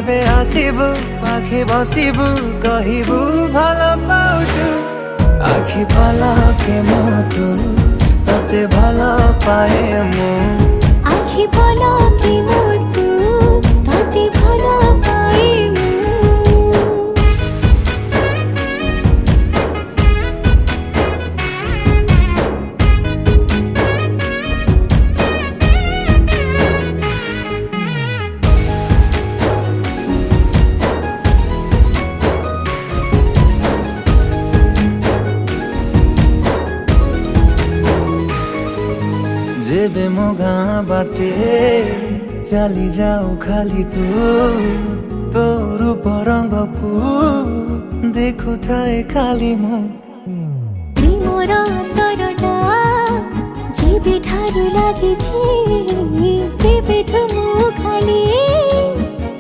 যেবে আসিবু পাখে বসিবু কহিবু ভাল পাউছু আখি পলকে মতো ততে ভাল পায়ে মু আখি পলকে মতো ততে ভাল পায়ে মু जेबे मो गाँ बाटे चली जाऊ खाली तू तो रूप रंग को देखु थाए खाली मु प्रेमर अंतरटा जेबे ठारू लागिछि सेबेठु मु खाली